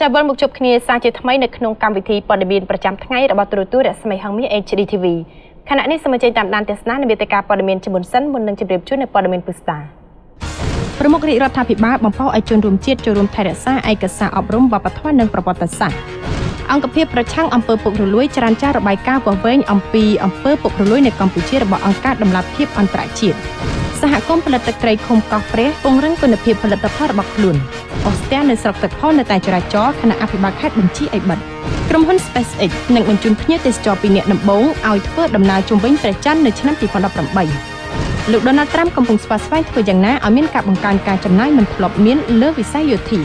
ចាវិលមកជួបគ្នាសាជាថ្មីនៅក្នុងកម្មវិធីព័ត៌មានប្រចាំថ្ងៃរបស់ទូរទស្សន៍រស្មីហងមាស HD TV ខណៈនេះសូមអញ្ជើញតាមដានទស្សនានៃវេទិកាព័ត៌មានជាមុនសិនមុននឹងជម្រាបជូននៅព័ត៌មានពិស្ដាប្រមុខរាជរដ្ឋាភិបាលបំផុសឲ្យជនរួមជាតិចូលរួមថែរក្សាឯកសារអប់រំវប្បធម៌និងប្រវត្តិសាស្ត្រអង្គភាពប្រឆាំងអំពើពុករលួយចរានចាររបាយការណ៍វង្វេងអំពីអំពើពុករលួយនៅកម្ពុជារបស់អង្គការដំណាភៀបអន្តរជាតិសហគមន៍ផលិតទឹកត្រីឃុំកោះព្រះពង្រឹងគុណភាពផលិតផលរបស់ខ្លួនអូស្ទានៅស្រុកទឹកផលនៅតែចរាចរណ៍គណៈអភិបាលខេត្តបញ្ជាឲ្យបិទក្រុមហ៊ុន SpaceX នឹងបញ្ជូនភ្ញៀវទេសចរពីអ្នកដំបូងឲ្យធ្វើដំណើរជុំវិញព្រះច័ន្ទនៅឆ្នាំ2018លោក Donald Trump កំពុងស្វាស្វែងធ្វើយ៉ាងណាឲ្យមានការបង្កើនការចំណាយមិនធ្លាប់មានលើវិស័យយោធា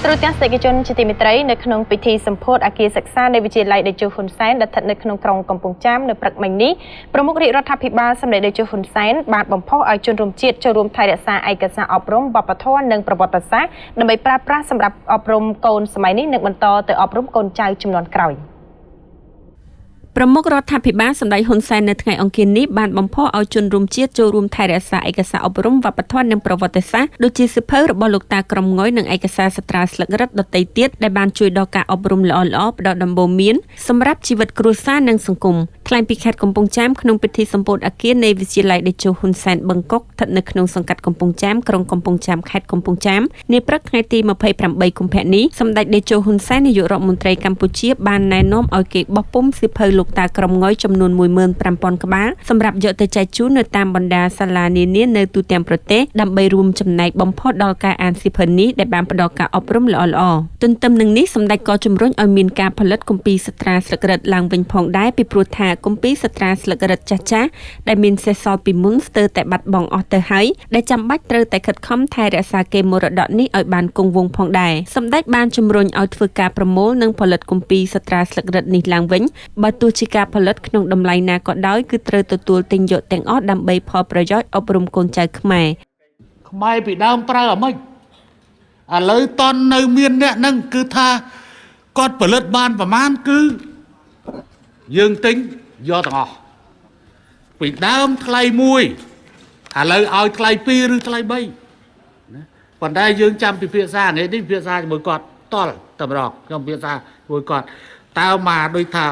ទូរទស្សនិកជនជាទីមេត្រីនៅក្នុងពិធីសម្ពោធអគារសិក្សានៃវិទ្យាល័យតេជោហ៊ុនសែនដែលស្ថិតនៅក្នុងក្រុងកំពង់ចាមនៅព្រឹកមិញនេះប្រមុខរាជរដ្ឋាភិបាលសម្ដេចតេជោហ៊ុនសែនបានបំផុសឲ្យជនរួមជាតិចូលរួមថែរក្សាឯកសារអប់រំវប្បធម៌និងប្រវត្តិសាស្ត្រដើម្បីប្រើប្រាស់សម្រាប់អប់រំកូនសម័យនេះនិងបន្តទៅអប់រំកូនចៅជំនាន់ក្រោយប្រមុខរដ្ឋាភិបាលសម្ដេចហ៊ុនសែននៅថ្ងៃអង្គារនេះបានបំផុសឲ្យជនរួមជាតិចូលរួមថែរក្សាឯកសារអប់រំវប្បធម៌និងប្រវត្តិសាស្ត្រដូចជាសៀវភៅរបស់លោកតាក្រមងុយនិងឯកសារសាត្រាស្លឹករឹតដទៃទៀតដែលបានជួយដល់ការអប់រំល្អៗផ្ដល់ដំបូន្មានសម្រាប់ជីវិតគ្រួសារនិងសង្គមថ្លែងពីខេត្តកំពង់ចាមក្នុងពិធីសម្ពោធអគារនៃវិទ្យាល័យតេជោហ៊ុនសែនបឹងកុកស្ថិតនៅក្នុងសង្កាត់កំពង់ចាមក្រុងកំពង់ចាមខេត្តកំពង់ចាមនាព្រឹកថ្ងៃទី28កុម្ភៈនេះសម្ដេចតេជោហ៊ុនសែននាយករដ្ឋមន្ត្រីកម្ពុជាបានណែនាំឲ្យគេបោះពុម្ពសៀវភៅលោកតាក្រមងុយចំនួន 15,000 ក្បាលសម្រាប់យកទៅចែកជូននៅតាមបណ្ដាសាលានានានៅទូទាំងប្រទេសដើម្បីរួមចំណែកបំផុសដល់ការអានសៀវភៅនេះដែលបានផ្ដល់ការអប់រំល្អៗទន្ទឹមនឹងនេះសម្ដេចក៏ជំរុញឲ្យមានការផលិតគម្ពីរសាត្រាស្លឹករឹតឡើងវិញផងដែរពីព្រោះថាគម្ពីរសាត្រាស្លឹករឹតចាស់ៗដែលមានសេសសល់ពីមុនស្ទើរតែបាត់បង់អស់ទៅហើយដែលចាំបាច់ត្រូវតែខិតខំថែរក្សាកេរមរតកនេះឲ្យបានគង់វង្សផងដែរសម្ដេចបានជំរុញឲ្យធ្វើការប្រមូលនិងផលិតគម្ពីរសាត្រាស្លឹករឹតនេះឡើងវិញបើទោះជាការផលិតក្នុងតម្លៃណាក៏ដោយគឺត្រូវទទួលទិញយកទាំងអស់ដើម្បីផលប្រយោជន៍អប់រំកូនចៅខ្មែរពីដើមប្រើអាម៉េចឥឡូវតន់នៅមានអ្នកហ្នឹងគឺថាគាត់ផលិតបានប្រមាណគឺយើងទិញយកទាំងអស់ពីដើមថ្លៃ1ឥឡូវឲ្យថ្លៃ2ឬថ្លៃ3ណាប៉ុន្តែយើងចាំពិភាក្សាថ្ងៃនេះពិភាក្សាជាមួយគាត់តល់តែម្ដងខ្ញុំពិភាក្សាជាមួយគាត់តើមកដូចថា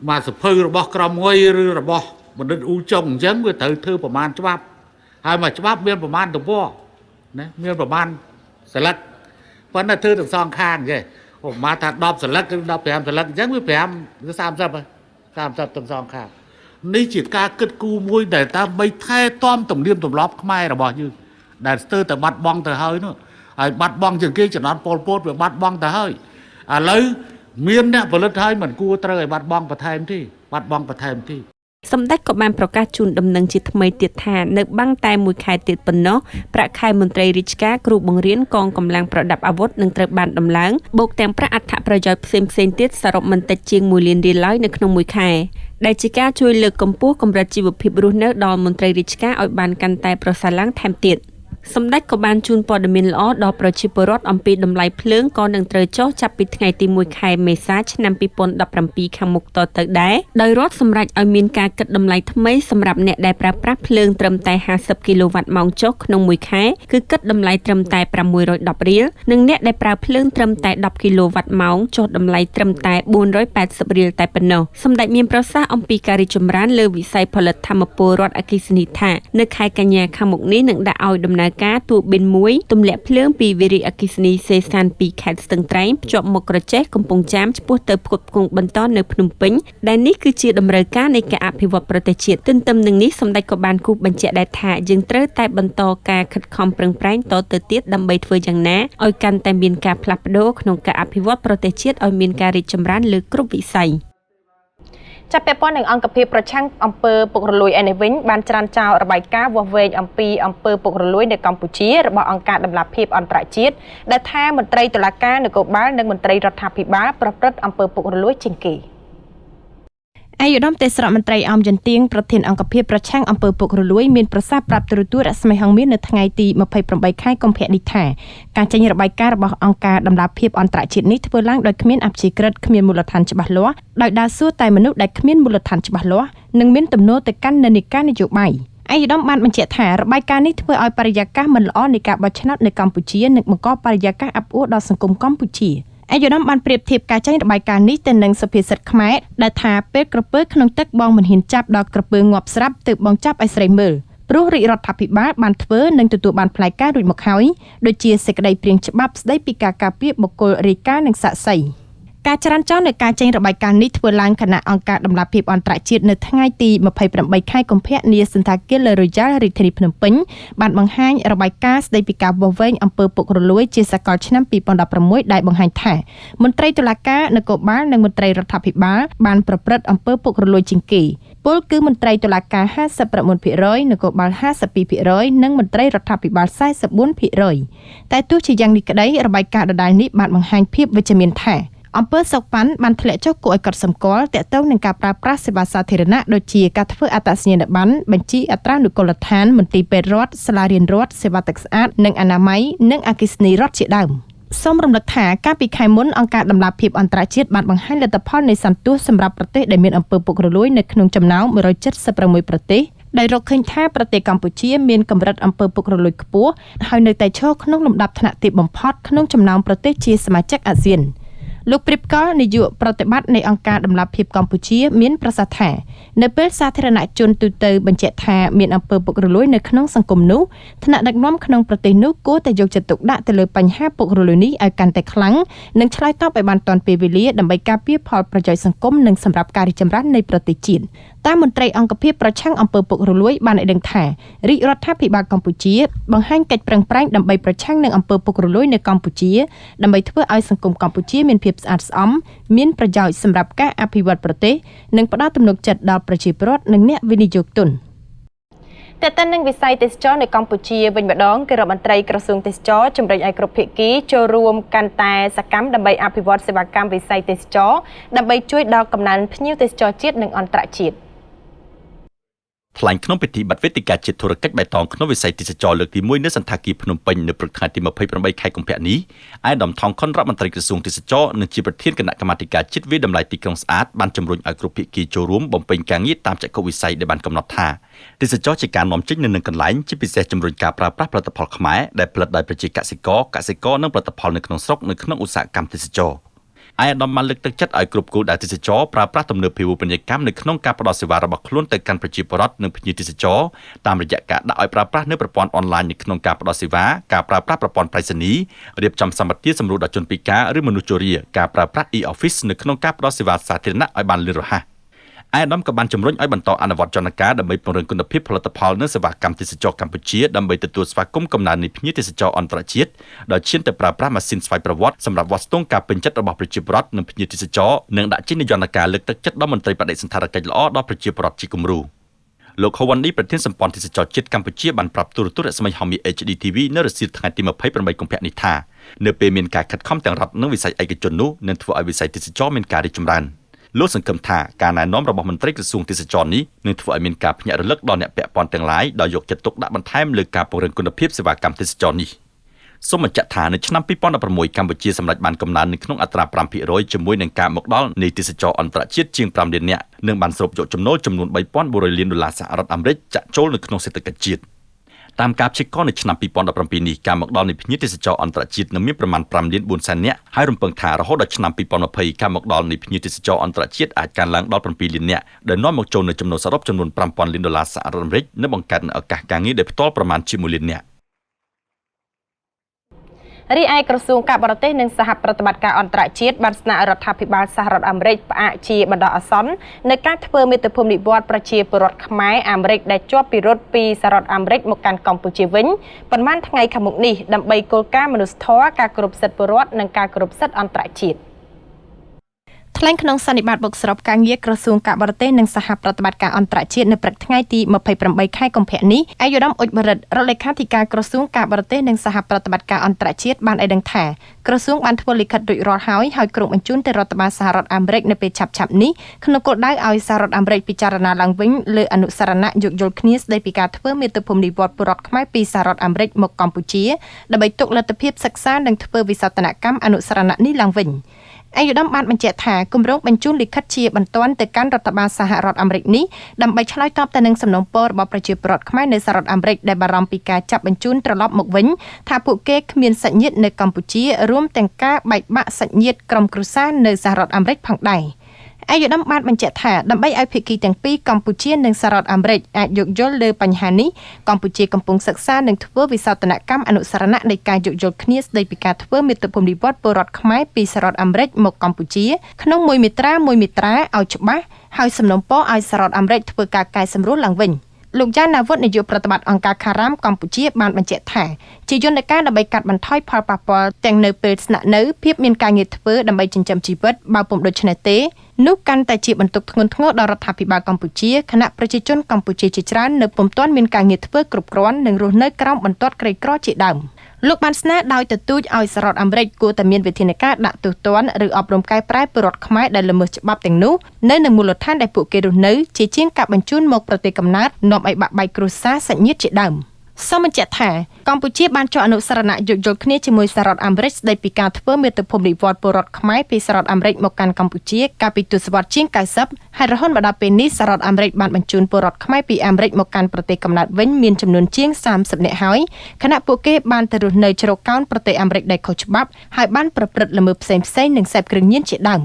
មកសភៅរបស់ក្រមងុយឬរបស់បណ្ឌិតអ៊ូចុងអញ្ចឹងវាត្រូវធ្វើប្រមាណច្បាប់ហើយមកច្បាប់មានប្រមាណទំព័រណាមានប្រមាណសន្លឹកប៉ុន្តែធ្វើទាំងសងខាងគេប្រមាណថា10សន្លឹកឬ15សន្លឹកអញ្ចឹងវា5ឬ30ទាំងសងខាងនេះជាការគិតគូរមួយដែលដើម្បីថែទាំទំនៀមទម្លាប់ខ្មែររបស់យើងដែលស្ទើរតែបាត់បង់ទៅហើយនោះហើយបាត់បង់ជាងគេចំនួនពលពតវាបាត់បង់ទៅហើយឥឡូវមានអ្នកផលិតហើយមិនគួរត្រូវឲ្យបាត់បង់បន្ថែមទេសម្ដេចក៏បានប្រកាសជូនដំណឹងជាថ្មីទៀតថានៅបាំងតែមួយខែទៀតប៉ុណ្ណោះប្រាក់ខែមន្ត្រីរាជការគ្រូបង្រៀនកងកម្លាំងប្រដាប់អាវុធនឹងត្រូវបានដំឡើងបូកទាំងប្រាក់អត្ថប្រយោជន៍ផ្សេងៗទៀតសរុបមិនតិចជាង1លានរៀលឡើយនៅក្នុងមួយខែដែលជាការជួយលើកកម្ពស់កម្រិតជីវភាពរស់នៅដល់មន្ត្រីរាជការឲ្យបានកាន់តែប្រសើរឡើងថែមទៀតសម្ដេចក៏បានជូនព័ត៌មានល្អដល់ប្រជាពលរដ្ឋអំពីតម្លៃភ្លើងក៏នឹងត្រូវចុះចាប់ពីថ្ងៃទី1ខែមេសាឆ្នាំ2017ខាងមុខតទៅដែរដោយរដ្ឋសម្រេចឲ្យមានការគិតតម្លៃថ្មីសម្រាប់អ្នកដែលប្រើប្រាស់ភ្លើងត្រឹមតែ50គីឡូវ៉ាត់ម៉ោងចុះក្នុងមួយខែគឺគិតតម្លៃត្រឹមតែ610រៀលនិងអ្នកដែលប្រើភ្លើងត្រឹមតែ10គីឡូវ៉ាត់ម៉ោងចុះតម្លៃត្រឹមតែ480រៀលតែប៉ុណ្ណោះសម្ដេចមានប្រសាសន៍អំពីការរីកចម្រើនលើវិស័យផលិតថាមពលរដ្ឋអគ្គិសនីថានៅខែកញ្ញាខាងមុខនេះនឹងដាក់ឲ្យដំណើរការទូប៊ីន1ទម្លាក់ភ្លើងពីវារីអគ្គិសនីសេសាន2ខេត្តស្ទឹងត្រែងភ្ជាប់មកក្រចេះកំពង់ចាមឆ្ពោះទៅផ្គត់ផ្គង់បន្តនៅភ្នំពេញដែលនេះគឺជាតម្រូវការនៃការអភិវឌ្ឍប្រទេសជាតិទន្ទឹមនឹងនេះសម្ដេចក៏បានគូសបញ្ជាក់ដែរថាយើងត្រូវតែបន្តការខិតខំប្រឹងប្រែងតទៅទៀតដើម្បីធ្វើយ៉ាងណាឲ្យកាន់តែមានការផ្លាស់ប្ដូរក្នុងការអភិវឌ្ឍប្រទេសជាតិឲ្យមានការរីកចម្រើនលើគ្រប់វិស័យចាប់ពាក់ព័ន្ធនឹងអង្គភាពប្រឆាំងអំពើពុករលួយឯនេះវិញបានច្រានចោលរបាយការណ៍វាស់វែងអំពីអំពើពុករលួយនៅកម្ពុជារបស់អង្គការដំណាភៀបអន្តរជាតិដែលថាមន្ត្រីតុលាការនគរបាលនិងមន្ត្រីរដ្ឋាភិបាលប្រព្រឹត្តអំពើពុករលួយជាងគេឯកឧត្តមទេសរដ្ឋមន្ត្រីអមយន្ទៀងប្រធានអង្គភាពប្រឆាំងអំពើពុករលួយមានប្រសាសន៍ប្រាប់ទូរទស្សន៍រស្មីហងមាសនៅថ្ងៃទី28ខែកុម្ភៈនេះថាការចេញរបាយការណ៍របស់អង្គការដំណាភៀបអន្តរជាតិនេះធ្វើឡើងដោយគ្មានអព្យាក្រឹតគ្មានមូលដ្ឋានច្បាស់លាស់ដោយដើរសួរតែមនុស្សដែលគ្មានមូលដ្ឋានច្បាស់លាស់និងមានទំនោរទៅកាន់និន្នាការនយោបាយ ឯ ឯកឧត្តមបានបញ្ជាក់ថារបាយការណ៍នេះធ្វើឲ្យបរិយាកាសមិនល្អនៃការបោះឆ្នោតនៅកម្ពុជានិងបង្កបរិយាកាសអាប់អួរដល់សង្គមកម្ពុជាឯកឧត្តមបានប្រៀបធៀបការចេញរបាយការណ៍នេះទៅនឹងសុភាសិតខ្មែរដែលថាពេលក្រពើក្នុងទឹកបងមិនហ៊ានចាប់ដល់ក្រពើងាប់ស្រាប់ទើបបងចាប់ឲ្យស្រីមើលព្រោះរាជរដ្ឋាភិបាលបានធ្វើនិងទទួលបានផ្លែការរួចមកហើយដូចជាសេចក្តីព្រាងច្បាប់ស្តីពីការការពារបុគ្គលរាយការណ៍និងសាក្សីការចរាចរណ៍នៃការចេញរបាយការណ៍នេះធ្វើឡើងគណៈអង្គការដំណាភៀបអន្តរជាតិនៅថ្ងៃទី28ខែកុម្ភៈនាសន្តាគារ Le Royal រាជធានីភ្នំពេញបានបង្ហាញរបាយការណ៍ស្តីពីការវាស់វែងអំពើពុករលួយជាសកលឆ្នាំ2016ដែលបង្ហាញថាមន្ត្រីតុលាការនគរបាលនិងមន្ត្រីរដ្ឋាភិបាលបានប្រព្រឹត្តអំពើពុករលួយជាងគេពលគឺមន្ត្រីតុលាការ 59% នគរបាល 52% និងមន្ត្រីរដ្ឋាភិបាល 44% តែទោះជាយ៉ាងនេះក្តីរបាយការណ៍ដដែលនេះបានបង្ហាញភាពវិជ្ជមានថាអំពើសោកប៉ាន់បានធ្លាក់ចុះគួរឲ្យកត់សម្គាល់ទាក់ទងនឹងការប្រើប្រាស់សេវាសាធារណៈដូចជាការធ្វើអត្តសញ្ញាណប័ណ្ណបញ្ជីអត្រានុកូលដ្ឋានមន្ទីរពេទ្យរដ្ឋសាលារៀនរដ្ឋសេវាទឹកស្អាតនិងអនាម័យនិងអគ្គិសនីរដ្ឋជាដើមសូមរំលឹកថាកាលពីខែមុនអង្គការដំណាភៀបអន្តរជាតិបានបង្ហាញលទ្ធផលនៃសន្ទុះសម្រាប់ប្រទេសដែលមានអំពើពុករលួយនៅក្នុងចំណោម176ប្រទេសដែលរកឃើញថាប្រទេសកម្ពុជាមានកម្រិតអំពើពុករលួយខ្ពស់ហើយនៅតែឈរក្នុងលំដាប់ថ្នាក់ទាបបំផុតក្នុងចំណោមប្រទេសជាសមាជិកអាស៊ានលោកព្រីបកលនាយកប្រតិបត្តិនៃអង្គការដំណាភៀបកម្ពុជាមានប្រសាសន៍ថានៅពេលសាធារណជនទូទៅបញ្ជាក់ថាមានអំពើពុករលួយនៅក្នុងសង្គមនោះថ្នាក់ដឹកនាំក្នុងប្រទេសនោះគួរតែយកចិត្តទុកដាក់ទៅលើបញ្ហាពុករលួយនេះឲ្យកាន់តែខ្លាំងនិងឆ្លើយតបឲ្យបានទាន់ពេលវេលាដើម្បីការពារផលប្រយោជន៍សង្គមនិងសម្រាប់ការរីកចម្រើននៃប្រទេសជាតិតាមមន្ត្រីអង្គភាពប្រឆាំងអំពើពុករលួយបានឲ្យដឹងថារាជរដ្ឋាភិបាលកម្ពុជាបង្ហាញកិច្ចប្រឹងប្រែងដើម្បីប្រឆាំងនឹងអំពើពុករលួយនៅកម្ពុជាដើម្បីធ្វើឲ្យសង្គមកម្ពុជាមានភាពស្អាតស្អំមានប្រយោជន៍សម្រាប់ការអភិវឌ្ឍប្រទេសនិងផ្ដល់ទំនុកចិត្តដល់ប្រជាពលរដ្ឋនិងអ្នកវិនិយោគទុនតែតែនឹងវិស័យទេសចរនៅកម្ពុជាវិញម្ដងគឺរដ្ឋមន្ត្រីក្រសួងទេសចរជំរុញឲ្យគ្រប់ភាគីចូលរួមកាន់តែសកម្មដើម្បីអភិវឌ្ឍសេវាកម្មវិស័យទេសចរដើម្បីជួយដល់កំណើនភ្ញៀវទេសចរជាតិនិងអន្តរជាតិថ្លែងក្នុងពិធីបិទវេទិកាជាតិធុរកិច្ចបៃតងក្នុងវិស័យទេសចរលើកទី1នៅសន្តាគារភ្នំពេញនៅព្រឹកថ្ងៃទី28ខែកុម្ភៈនេះឯកឧត្តមថងខុនរដ្ឋមន្ត្រីក្រសួងទេសចរនិងជាប្រធានគណៈកម្មាធិការជាតិវិតម្លៃទីក្រុងស្អាតបានជំរុញឲ្យគ្រប់ភាគីចូលរួមបំពេញការងារតាមចក្ខុវិស័យដែលបានកំណត់ថាទេសចរជាការនាំចេញនៅនឹងកន្លែងជាពិសេសជំរុញការប្រើប្រាស់ផលិតផលខ្មែរដែលផលិតដោយប្រជាកសិករនិងផលិតផលនៅក្នុងស្រុកនៅក្នុងឧស្សាហកម្មទេសចរឯកឧត្តមបានលើកទឹកចិត្តឲ្យគ្រប់គោលដៅទេសចរប្រើប្រាស់ទំនើបភាវូបនីយកម្មនៅក្នុងការផ្តល់សេវារបស់ខ្លួនទៅកាន់ប្រជាពលរដ្ឋនិងភ្ញៀវទេសចរតាមរយៈការដាក់ឲ្យប្រើប្រាស់នៅប្រព័ន្ធអនឡាញនៅក្នុងការផ្តល់សេវាការប្រើប្រាស់ប្រព័ន្ធប្រៃសណីរៀបចំសម្បទាសម្រួលដល់ជនពិការឬមនុស្សជរាការប្រើប្រាស់ e-office នៅក្នុងការផ្តល់សេវាសាធារណៈឲ្យបានលឿនរហ័សឯកឧត្តមក៏បានជំរុញឲ្យបន្តអនុវត្តយន្តការដើម្បីពង្រឹងគុណភាពផលិតផលនិងសេវាកម្មទេសចរកម្ពុជាដើម្បីទទួលស្វាគមន៍កំណើននៃភ្ញៀវទេសចរអន្តរជាតិដោយឈានទៅប្រើប្រាស់ម៉ាស៊ីនស្វ័យប្រវត្តិសម្រាប់វាស់ស្ទង់ការពេញចិត្តរបស់ប្រជាពលរដ្ឋនិងភ្ញៀវទេសចរនិងដាក់ចេញនូវយន្តការលើកទឹកចិត្តដល់មន្ត្រីបដិសណ្ឋារកិច្ចល្អដល់ប្រជាពលរដ្ឋជាគំរូលោក Howandi ប្រធានសម្ព័ន្ធទេសចរជាតិកម្ពុជាបានប្រាប់ទូរទស្សន៍រស្មីហមី HD TV នៅរសៀលថ្ងៃទី28កុម្ភៈនេះថានៅពេលមានការខិតខំទាំងរដ្ឋនិងវិស័យឯកជននោះនឹងធ្វើឲ្យវិស័យទេសចរមានការរីកចម្រើនលោកសង្ឃឹមថាការណែនាំរបស់មន្ត្រីក្រសួងទេសចរនេះនឹងធ្វើឲ្យមានការភ្ញាក់រលឹកដល់អ្នកពាក់ព័ន្ធទាំងឡាយដោយយកចិត្តទុកដាក់បន្ថែមលើការពង្រឹងគុណភាពសេវាកម្មទេសចរនេះសូមបញ្ជាក់ថានៅឆ្នាំ2016កម្ពុជាសម្រេចបានកំណើននៅក្នុងអត្រា 5% ជាមួយនឹងការមកដល់នៃទេសចរអន្តរជាតិជាង 5 លាននាក់និងបានស្រូបយកចំណូលចំនួន $3,400 លានសហរដ្ឋអាមេរិកចាក់ចូលនៅក្នុងសេដ្ឋកិច្ចជាតិតាមការព្យាករណ៍នៅឆ្នាំ2017នេះការមកដល់នៃភ្ញៀវទេសចរអន្តរជាតិនឹងមានប្រមាណ 5.4 លាននាក់ហើយរំពឹងថារហូតដល់ឆ្នាំ2020ការមកដល់នៃភ្ញៀវទេសចរអន្តរជាតិអាចកើនឡើងដល់ 7 លាននាក់ដែលនាំមកចូលនៅចំណូលសរុបចំនួន $5,000 លានសហរដ្ឋអាមេរិកនិងបង្កើតនូវឱកាសការងារដែលផ្ទាល់ប្រមាណជា 1 លាននាក់រីឯក្រសួងការបរទេសនិងសហប្រតិបត្តិការអន្តរជាតិបានស្នើរដ្ឋាភិបាលសហរដ្ឋអាមេរិកផ្អាកជាបណ្ដោះអាសន្នในការធ្វើមាតុភូមិនិវត្តន៍ប្រជាពលរដ្ឋខ្មែរអាមេរិកដែលជាប់ពីរដ្ឋពីសហរដ្ឋអាមេរិកមកកាន់កម្ពុជាវិញប៉ុន្មានថ្ងៃខាងមុខនេះដើម្បីគោលការណ៍មនុស្សធម៌ការគោរពសិទ្ធិពលរដ្ឋនិងការគោរពសិទ្ធិអន្តរជាតិថ្លែងក្នុងសន្និបាតបុកសរុបការងារក្រសួងការបរទេសនិងសហប្រតិបត្តិការអន្តរជាតិនៅព្រឹកថ្ងៃទី28ខែកុម្ភៈនេះឯកឧត្តមអ៊ុចបរិទ្ធរដ្ឋលេខាធិការក្រសួងការបរទេសនិងសហប្រតិបត្តិការអន្តរជាតិបានឲ្យដឹងថាក្រសួងបានធ្វើលិខិតរួចរាល់ហើយក្រុងបញ្ជូនទៅរដ្ឋបាលសហរដ្ឋអាមេរិកនៅពេលឆាប់ៗនេះក្នុងគោលដៅឲ្យសហរដ្ឋអាមេរិកពិចារណាឡើងវិញលើអនុសារណៈយោគយល់គ្នាស្តីពីការធ្វើមាតុភូមិនិវត្តន៍ពលរដ្ឋខ្មែរពីសហរដ្ឋអាមេរិកមកកម្ពុជាដើម្បីទុកលទ្ធភាពសិក្សានិងធ្វើវិសោធនកម្មអនុសារណៈនេះឡើងវិញឯ ឯកឧត្តមបានបញ្ជាក់ថាគម្រោងបញ្ជូនលិខិតជាបន្ទាន់ទៅកាន់រដ្ឋបាលសហរដ្ឋអាមេរិកនេះដើម្បីឆ្លើយតបទៅនឹងសំណូមពររបស់ប្រជាពលរដ្ឋខ្មែរនៅសហរដ្ឋអាមេរិកដែលបារម្ភពីការចាប់បញ្ជូនត្រឡប់មកវិញថាពួកគេគ្មានសាច់ញាតិនៅកម្ពុជារួមទាំងការបែកបាក់សាច់ញាតិក្រុមគ្រួសារនៅសហរដ្ឋអាមេរិកផងដែរឯកឧត្តមបានបញ្ជាក់ថាដើម្បីឲ្យភាគីទាំងពីរកម្ពុជានិងសហរដ្ឋអាមេរិកអាចយោគយល់លើបញ្ហានេះកម្ពុជាកំពុងសិក្សានិងធ្វើវិសោធនកម្មអនុស្សរណៈនៃការយោគយល់គ្នាស្តីពីការធ្វើមាតុភូមិនិវត្តន៍ពលរដ្ឋខ្មែរពីសហរដ្ឋអាមេរិកមកកម្ពុជាក្នុងមួយមាត្រាឲ្យច្បាស់ហើយសំណូមពរឲ្យសហរដ្ឋអាមេរិកធ្វើការកែសម្រួលឡើងវិញលោកយ៉ាណាវុឌ្ឍនាយកប្រតិបត្តិអង្គការខារ៉ាមកម្ពុជាបានបញ្ជាក់ថាជាយន្តការដើម្បីកាត់បន្ថយផលប៉ះពាល់ទាំងនៅពេលស្នាក់នៅភាពមានការងារធ្វើដើម្បីចិញ្ចឹមជីវិតបើពុំដូច្នេះទេនោះកាន់តែជាបន្ទុកធ្ងន់ធ្ងរដល់រដ្ឋាភិបាលកម្ពុជាគណៈប្រជាជនកម្ពុជាជាច្រើននៅពុំទាន់មានការងារធ្វើគ្រប់គ្រាន់និងរស់នៅក្រោមបន្ទាត់ក្រីក្រជាដើមលោកបានស្នើដោយទទូចឲ្យសហរដ្ឋអាមេរិកគួរតែមានវិធានការដាក់ទោសទណ្ឌឬអប់រំកែប្រែពលរដ្ឋខ្មែរដែលល្មើសច្បាប់ទាំងនោះនៅមូលដ្ឋានដែលពួកគេរស់នៅជាជាងការបញ្ជូនមកប្រទេសកំណើតនាំឲ្យបាក់បែកគ្រួសារសាច់ញាតិជាដើមសូមបញ្ជាក់ថាកម្ពុជាបានចុះអនុស្សរណៈយោគយល់គ្នាជាមួយសហរដ្ឋអាមេរិកស្តីពីការធ្វើមាតុភូមិនិវត្តន៍ពលរដ្ឋខ្មែរពីសហរដ្ឋអាមេរិកមកកាន់កម្ពុជាកាលពីទសវត្សរ៍ជាង90ហើយរហូតមកដល់ពេលនេះសហរដ្ឋអាមេរិកបានបញ្ជូនពលរដ្ឋខ្មែរពីអាមេរិកមកកាន់ប្រទេសកំណើតវិញមានចំនួនជាង30នាក់ហើយខណៈពួកគេបានទៅរស់នៅជ្រកកោនប្រទេសអាមេរិកដែលខុសច្បាប់ហើយបានប្រព្រឹត្តល្មើសផ្សេងៗនិងសេពគ្រឿងញៀនជាដើម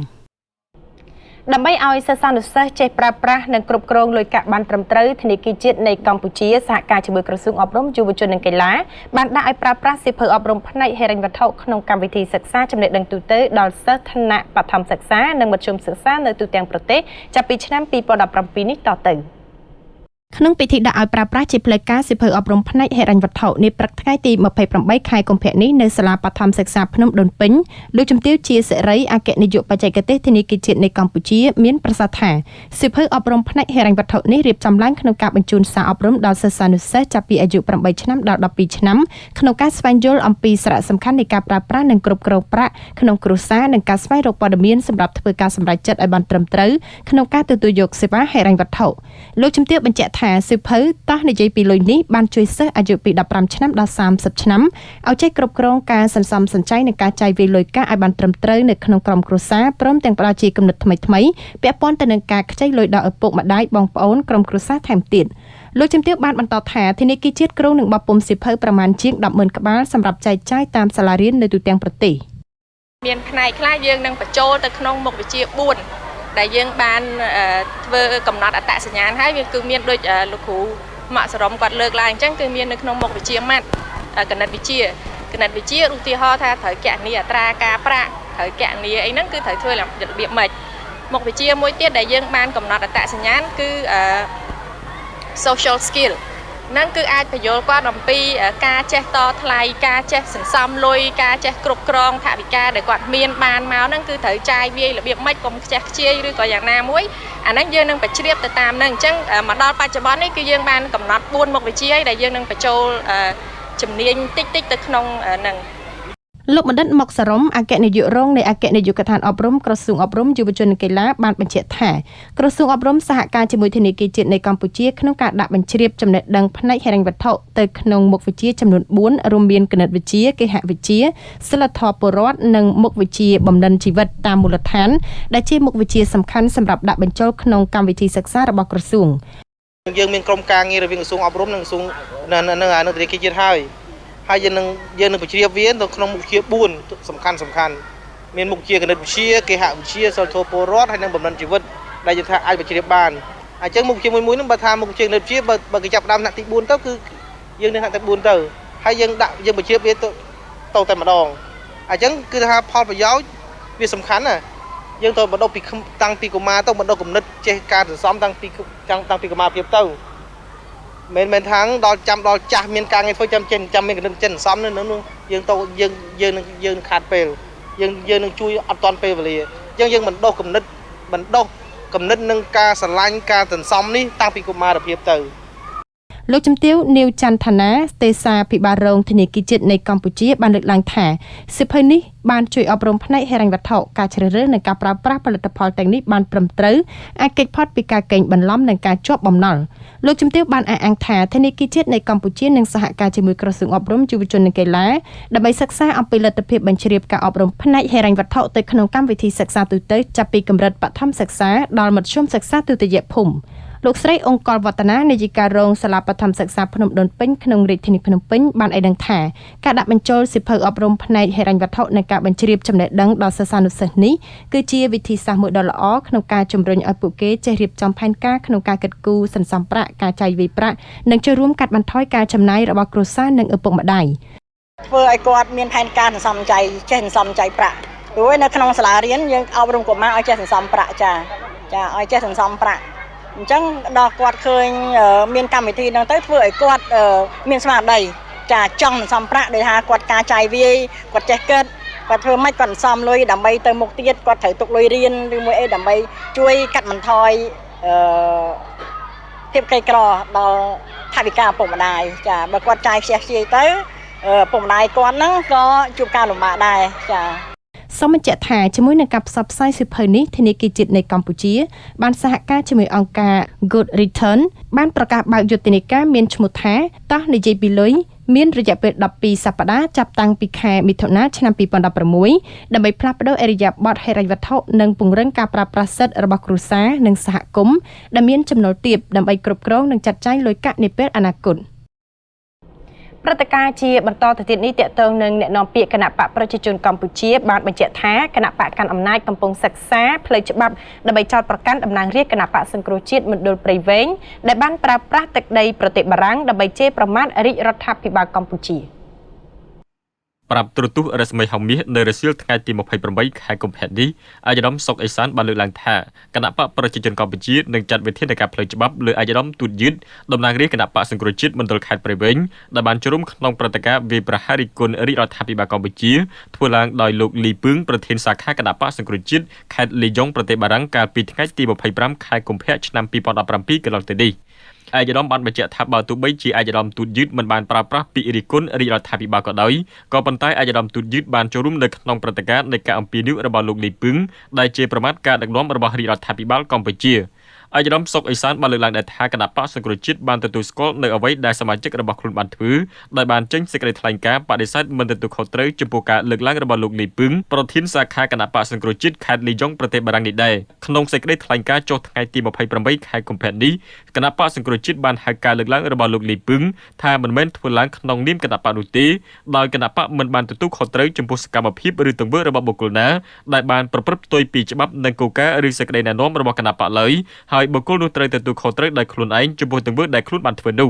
ដើម្បីឲ្យសិស្សានុសិស្សចេះប្រើប្រាស់និងគ្រប់គ្រងលុយកាក់បានត្រឹមត្រូវធនាគារជាតិនៃកម្ពុជាសហការជាមួយក្រសួងអប់រំយុវជននិងកីឡាបានដាក់ឲ្យប្រើប្រាស់សៀវភៅអប់រំផ្នែកហិរញ្ញវត្ថុក្នុងកម្មវិធីសិក្សាចំណេះដឹងទូទៅដល់សិស្សថ្នាក់បឋមសិក្សានិងមធ្យមសិក្សានៅទូទាំងប្រទេសចាប់ពីឆ្នាំ2017នេះតទៅក្នុងពិធីដាក់ឲ្យប្រើប្រាស់ជាផ្លូវការសៀវភៅអប់រំផ្នែកហិរញ្ញវត្ថុនាព្រឹកថ្ងៃទី28ខែកុម្ភៈនេះនៅសាលាបឋមសិក្សាភ្នំដូនពេញលោកជំទាវជាសិរីអគ្គនាយកបច្ចេកទេសធនាគារជាតិនៃកម្ពុជាមានប្រសាសន៍ថាសៀវភៅអប់រំផ្នែកហិរញ្ញវត្ថុនេះរៀបចំឡើងក្នុងការបញ្ជូនសារអប់រំដល់សិស្សានុសិស្សចាប់ពីអាយុ8ឆ្នាំដល់12ឆ្នាំក្នុងការស្វែងយល់អំពីសារៈសំខាន់នៃការប្រើប្រាស់និងគ្រប់គ្រងប្រាក់ក្នុងគ្រួសារនិងការស្វែងរកព័ត៌មានសម្រាប់ធ្វើការសម្រេចចិត្តឲ្យបានត្រឹមត្រូវក្នុងការទទួលយកសេវាហិរញ្ញវត្ថុលោកជំទាវបញ្ជាក់ថាសៀវភៅតោះនិយាយពីលុយនេះបានជួយសិស្សអាយុពី15ឆ្នាំដល់30ឆ្នាំឲ្យចេះគ្រប់គ្រងការសន្សំសំចៃនិងការចាយវាយលុយកាក់ឲ្យបានត្រឹមត្រូវនៅក្នុងក្រុមគ្រួសារព្រមទាំងផ្ដល់ជាគំនិតថ្មីៗពាក់ព័ន្ធទៅនឹងការខ្ចីលុយដល់ឪពុកម្ដាយបងប្អូនក្រុមគ្រួសារថែមទៀតលោកជំទាវបានបន្តថាធនាគារជាតិគ្រោងនឹងបោះពុម្ពសៀវភៅប្រមាណជាង 10,000 ក្បាលសម្រាប់ចែកចាយតាមសាលារៀននៅទូទាំងប្រទេសមានផ្នែកខ្លះយើងនឹងបញ្ចូលទៅក្នុងមុខវិជ្ជា4ដែលយើងបានធ្វើកំណត់អត្តសញ្ញាណហើយវាគឺមានដូចលោកគ្រូម៉ាក់សរមគាត់លើកឡើងអញ្ចឹងគឺមាននៅក្នុងមុខវិជ្ជាម៉ាត់គណិតវិទ្យាឧទាហរណ៍ថាត្រូវគណនាអត្រាការប្រាក់ត្រូវគណនាអីហ្នឹងគឺត្រូវធ្វើរបៀបម៉េចមុខវិជ្ជាមួយទៀតដែលយើងបានកំណត់អត្តសញ្ញាណគឺ social skill ហ្នឹងគឺអាចបញ្យល់គាត់អំពីការចេះតថ្លៃការចេះសន្សំលុយការចេះគ្រប់គ្រងថវិកាដែលគាត់មានបានមកហ្នឹងគឺត្រូវចាយវាយរបៀបម៉េចកុំខ្ជះខ្ជាយឬក៏យ៉ាងណាមួយអាហ្នឹងយើងនឹងបញ្ជ្រាបទៅតាមហ្នឹងអញ្ចឹងមកដល់បច្ចុប្បន្ននេះគឺយើងបានកំណត់4មុខវិជ្ជាហើយដែលយើងនឹងបញ្ចូលជំនាញតិចៗទៅក្នុងហ្នឹងលោកបណ្ឌិតមុកសរមអគ្គនាយករងនៃអគ្គនាយកដ្ឋានអប់រំក្រសួងអប់រំយុវជននិងកីឡាបានបញ្ជាក់ថាក្រសួងអប់រំសហការជាមួយធនាគារជាតិនៃកម្ពុជាក្នុងការដាក់បញ្ជ្រាបចំណេះដឹងផ្នែកហិរញ្ញវត្ថុទៅក្នុងមុខវិជ្ជាចំនួន4រួមមានគណិតវិទ្យាគេហវិទ្យាសិលធម៌ពលរដ្ឋនិងមុខវិជ្ជាបំណិនជីវិតតាមមូលដ្ឋានដែលជាមុខវិជ្ជាសំខាន់សម្រាប់ដាក់បញ្ចូលក្នុងកម្មវិធីសិក្សារបស់ក្រសួងយើងមានក្រុមការងាររវាងក្រសួងអប់រំនិងក្រសួងនៅធនាគារជាតិហើយយើងនឹងបញ្ជ្រាបវានៅក្នុងមុខវិជ្ជា4សំខាន់មានមុខវិជ្ជាគណិតវិទ្យាគេហវិទ្យាសិលធម៌ពលរដ្ឋហើយនិងបំណិនជីវិតដែលយើងថាអាចបញ្ជ្រាបបានអញ្ចឹងមុខវិជ្ជាមួយហ្នឹងបើថាមុខវិជ្ជាគណិតវិទ្យាបើគេចាប់ផ្ដើមថ្នាក់ទី4ទៅគឺយើងនៅថ្នាក់ទី4ទៅហើយយើងបញ្ជ្រាបវាទៅតែម្ដងអញ្ចឹងគឺថាផលប្រយោជន៍វាសំខាន់ណាយើងត្រូវបណ្ដុះពីតាំងពីកុមារទៅបណ្ដុះគំនិតចេះការសន្សំតាំងពីកុមារភាពទៅមិនថាដល់ចាស់មានការងារធ្វើចាំមានគណិតចិនសន្សំនោះយើងនឹងខាត់ពេលយើងនឹងជួយអត់តាន់ពេលវេលាយើងបណ្ដុះគំនិតនឹងការស្រឡាញ់ការសន្សំនេះតាំងពីកុមារភាពទៅ លោកជំទាវនីវច័ន្ទឋានាទេសាភិបាលរងធនាគារជាតិនៃកម្ពុជាបានលើកឡើងថាសិភៅនេះបានជួយអប់រំផ្នែកហិរញ្ញវត្ថុការជ្រើសរើសនិងការប្រើប្រាស់ផលិតផលទាំងនេះបានត្រឹមត្រូវអាចគេចផុតពីការកេងបន្លំនិងការជាប់បំណុលលោកជំទាវបានអះអាងថាធនាគារជាតិនៃកម្ពុជានឹងសហការជាមួយក្រសួងអប់រំយុវជននិងកីឡាដើម្បីសិក្សាអំពីលទ្ធភាពបញ្ជ្រាបការអប់រំផ្នែកហិរញ្ញវត្ថុទៅក្នុងកម្មវិធីសិក្សាទូទៅចាប់ពីកម្រិតបឋមសិក្សាដល់មធ្យមសិក្សាទុតិយភូមិលោកស្រីអង្គលវឌ្ឍនានាយិការរងសាលាបឋមសិក្សាភ្នំដូនពេញក្នុងរាជធានីភ្នំពេញបានឲ្យដឹងថាការដាក់បញ្ចូលសិភៅអប់រំផ្នែកហិរញ្ញវត្ថុនិងការបញ្ជ្រាបចំណេះដឹងដល់សិស្សានុសិស្សនេះគឺជាវិធីសាស្ត្រមួយដ៏ល្អក្នុងការជំរុញឲ្យពួកគេចេះរៀបចំផែនការក្នុងការគិតគូរសន្សំប្រាក់ការចាយវាយប្រាក់និងចូលរួមកាត់បន្ថយការចំណាយរបស់គ្រួសារនិងឪពុកម្ដាយធ្វើឲ្យគាត់មានផែនការសន្សំចៃចេះសន្សំចៃប្រាក់ព្រោះនៅក្នុងសាលារៀនយើងអប់រំកុមារឲ្យចេះសន្សំប្រាក់ចាឲ្យចេះសន្សំប្រាក់អញ្ចឹងដល់គាត់ឃើញមានកម្មវិធីហ្នឹងទៅធ្វើឲ្យគាត់មានស្មារតីចង់សន្សំប្រាក់ដោយថាគាត់ការចាយវាយគាត់ចេះគិតគាត់ធ្វើម៉េចគាត់សន្សំលុយដើម្បីទៅមុខទៀតគាត់ត្រូវទុកលុយរៀនឬមួយអីដើម្បីជួយកាត់បន្ថយភាពក្រីក្រដល់ថវិកាឪពុកម្ដាយបើគាត់ចាយខ្ជះខ្ជាយទៅឪពុកម្ដាយគាត់ហ្នឹងក៏ជួបការលំបាកដែរសូមបញ្ជាក់ថាជាមួយនឹងការផ្សព្វផ្សាយសិភៅនេះធនាគារជាតិនៃកម្ពុជាបានសហការជាមួយអង្គការ Good Return បានប្រកាសបើកយុទ្ធនាការមានឈ្មោះថាតោះនិយាយពីលុយមានរយៈពេល12សប្តាហ៍ចាប់តាំងពីខែមិថុនាឆ្នាំ2016ដើម្បីផ្លាស់ប្តូរអរិយាប័ត្រហិរញ្ញវត្ថុនិងពង្រឹងការប្រើប្រាស់សិទ្ធិរបស់គ្រួសារនិងសហគមន៍ដែលមានចំណូលទាបដើម្បីគ្រប់គ្រងនិងចាត់ចែងលុយកាក់នាពេលអនាគតព្រឹត្តិការណ៍ជាបន្តទៅទៀតនេះតកតងនឹងអ្នកនាំពាក្យគណៈបកប្រជាជនកម្ពុជាបានបញ្ជាក់ថាគណៈបកកាន់អំណាចកំពុងសិក្សាផ្លូវច្បាប់ដើម្បីចោទប្រកាន់តំណាងរាស្ត្រគណៈបកសង្គ្រោះជាតិមណ្ឌលព្រៃវែងដែលបានប្រើប្រាស់ទឹកដីប្រទេសបារាំងដើម្បីជេរប្រមាថរាជរដ្ឋាភិបាលកម្ពុជាប្រាប់ទូរទស្សន៍រស្មីហងមាសនៅរសៀលថ្ងៃទី28ខែកុម្ភៈនេះអាយដាមសុកអេសានបានលើកឡើងថាគណៈបកប្រជាជនកម្ពុជានឹងចាត់វិធានការផ្លូវច្បាប់លើអាយដាមទូតយឺតតំណាងរាស្ត្រគណៈបកសង្គ្រោះជាតិមណ្ឌលខេត្តព្រៃវែងដែលបានចូលរួមក្នុងព្រឹត្តិការណ៍វាយប្រហាររិះគន់រាជរដ្ឋាភិបាលកម្ពុជាធ្វើឡើងដោយលោកលីពឿងប្រធានសាខាគណៈបកសង្គ្រោះជាតិខេត្តលីយ៉ុងប្រទេសបារាំងកាលពីថ្ងៃទី25ខែកុម្ភៈឆ្នាំ2017កន្លងទៅនេះអាយដាមបានបញ្ជាក់ថាបើទោះបីជាអាយដាមទូតយឺតមិនបានប្រើប្រាស់ពាក្យរិះគន់រាជរដ្ឋាភិបាលក៏ដោយក៏ប៉ុន្តែអាយដាមទូតយឺតបានចូលរួមនៅក្នុងព្រឹត្តិការណ៍នៃការអំពាវនាវរបស់លោកលីពឹងដែលជាប្រមាថការដឹកនាំរបស់រាជរដ្ឋាភិបាលកម្ពុជាអាយដាមសុកអេសានបានលើកឡើងដែរថាគណៈបកសង្គ្រោះជាតិបានទទួលស្គាល់នៅអ្វីដែលសមាជិករបស់ខ្លួនបានធ្វើដោយបានចេញសេចក្តីថ្លែងការណ៍បដិសេធមិនទទួលខុសត្រូវចំពោះការលើកឡើងរបស់លោកលីពឹងប្រធានសាខាគណៈបកសង្គ្រោះជាតិខេត្តលីយ៉ុងប្រទេសបារាំងនេះដែរក្នុងសេចក្តីថ្លែងការណ៍ចុះថ្ងៃទី28ខែកុម្ភៈនេះគណៈបកសង្គ្រោះជាតិបានហៅការលើកឡើងរបស់លោកលីពឹងថាមិនមែនធ្វើឡើងក្នុងនាមគណៈបកនោះទេដោយគណៈបកមិនបានទទួលខុសត្រូវចំពោះសកម្មភាពឬទង្វើរបស់បុគ្គលណាដែលបានប្រព្រឹត្តផ្ទុយពីច្បាប់និងគោលការណ៍ឬសេចក្តីណែនាំរបស់គណៈបកឡើយហើយបុគ្គលនោះត្រូវទទួលខុសត្រូវដោយខ្លួនឯងចំពោះទង្វើដែលខ្លួនបានធ្វើនោះ